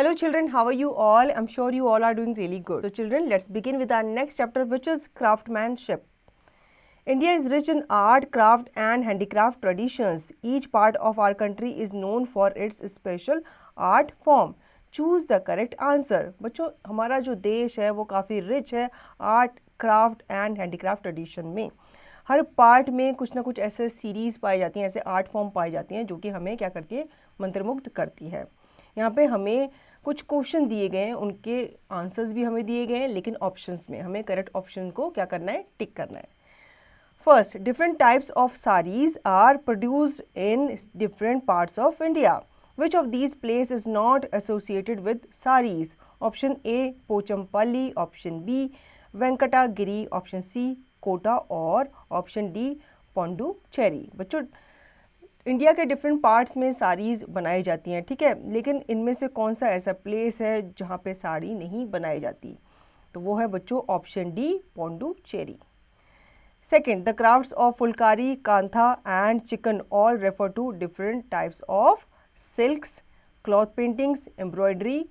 Hello children, how are you all? I'm sure you all are doing really good. So children, let's begin with our next chapter, which is craftsmanship. India is rich in art, craft and handicraft traditions. Each part of our country is known for its special art form. Choose the correct answer. बच्चों, हमारा जो देश है वो काफ़ी rich है art, craft and handicraft tradition में. हर part में कुछ ना कुछ ऐसे सीरीज़ पाई जाती हैं, ऐसे आर्ट फॉर्म पाई जाती हैं जो कि हमें क्या करती है, मंत्रमुग्ध करती है. यहाँ पे हमें कुछ क्वेश्चन दिए गए हैं, उनके आंसर्स भी हमें दिए गए हैं, लेकिन ऑप्शंस में हमें करेक्ट ऑप्शन को क्या करना है, टिक करना है. First, different types of saris are produced in different parts of India. Which of these place is not associated with saris? Option A Pochampally, option B Venkatagiri, option C Kota और ऑप्शन डी पोंडुचेरी. बच्चों, इंडिया के different parts में साड़ीज़ बनाई जाती हैं, ठीक है, लेकिन इनमें से कौन सा ऐसा प्लेस है जहाँ पे साड़ी नहीं बनाई जाती? तो वो है बच्चों option D Puducherry. Second, the crafts of Phulkari, Kantha and chikan all refer to different types of silks, cloth paintings, embroidery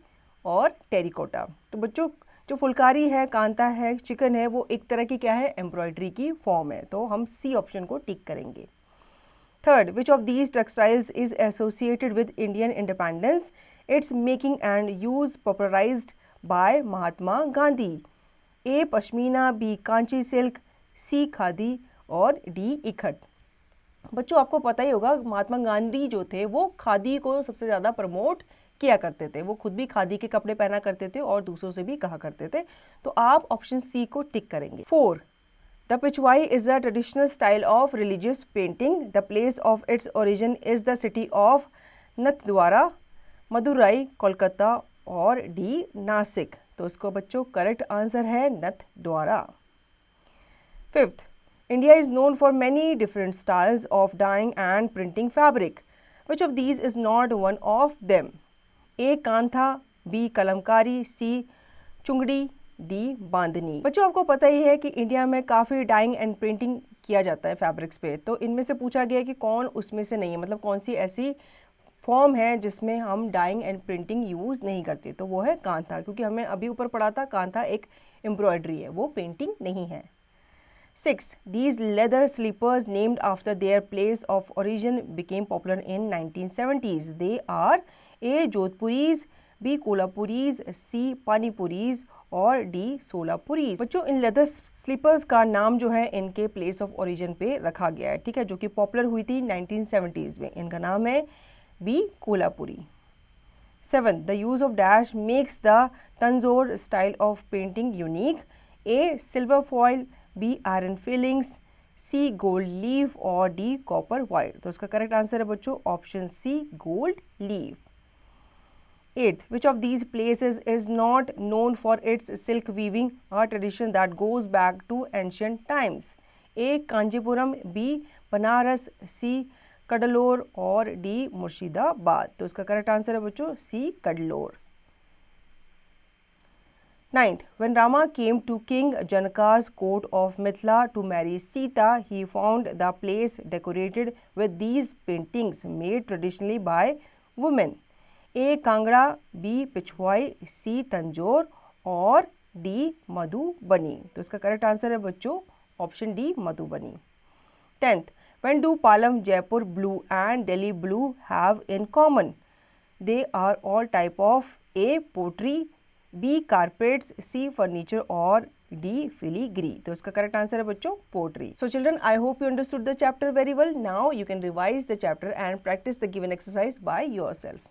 और टेरिकोटा. तो बच्चों, जो फुलकारी है, कांता है, चिकन है, वो एक तरह की क्या है, एम्ब्रॉयडरी की फॉर्म है. तो हम सी ऑप्शन को टिक करेंगे. Third, which of these textiles is associated with Indian independence? Its making and use popularized by Mahatma Gandhi. A. Pashmina, B. Kanchi silk, C. Khadi और D. इखत. बच्चों, आपको पता ही होगा महात्मा गांधी जो थे वो खादी को सबसे ज़्यादा प्रमोट किया करते थे. वो खुद भी खादी के कपड़े पहना करते थे और दूसरों से भी कहा करते थे. तो आप ऑप्शन सी को टिक करेंगे. 4. The Pichwai is a traditional style of religious painting. The place of its origin is the city of Nathdwara, Madurai, Kolkata और D. नासिक. तो इसको बच्चों करेक्ट आंसर है नथद्वारा. Fifth, India is known for many different styles of dyeing and printing fabric. Which of these is not one of them? A. Kantha, B. Kalamkari, C. Chungdi, D Bandhani. बच्चों, आपको पता ही है कि इंडिया में काफ़ी डाइंग एंड प्रिंटिंग किया जाता है फैब्रिक्स पे. तो इनमें से पूछा गया कि कौन उसमें से नहीं है, मतलब कौन सी ऐसी फॉर्म है जिसमें हम डाइंग एंड प्रिंटिंग यूज़ नहीं करते. तो वो है कांथा, क्योंकि हमने अभी ऊपर पढ़ा था कांथा एक एम्ब्रॉयडरी है, वो पेंटिंग नहीं है. 6. These leather slippers named after their place of origin became popular in 1970s. They are A. Jodhpuris, B Kolhapuris, C panipuris और डी सोलापुरीज. बच्चों, इन लेदर स्लीपर्स का नाम जो है इनके प्लेस ऑफ ओरिजिन पे रखा गया है, ठीक है, जो कि पॉपुलर हुई थी 1970s में. इनका नाम है B Kolhapuri. 7. The use of dash makes the Tanjore style of painting unique. A silver foil, B iron filings, C gold leaf और डी कॉपर वाइट. तो इसका करेक्ट आंसर है बच्चों option C gold leaf. 8th, which of these places is not known for its silk weaving, a tradition that goes back to ancient times? A. Kanchipuram, B. Banaras, C. Cuddalore और D. Murshidabad. तो इसका correct answer है बच्चों C. Cuddalore. 9th, when Rama came to King Janaka's court of Mithila to marry Sita, he found the place decorated with these paintings made traditionally by women. A Kangra, B Pichwai, C Tanjore और D Madhubani. तो इसका correct answer है बच्चों option D Madhubani. 10th, when do Palam, Jaipur blue and Delhi blue have in common? They are all type of A. pottery, B. carpets, C. furniture और D. filigree. तो इसका correct answer है बच्चों pottery. So children, I hope you understood the chapter very well. Now you can revise the chapter and practice the given exercise by yourself.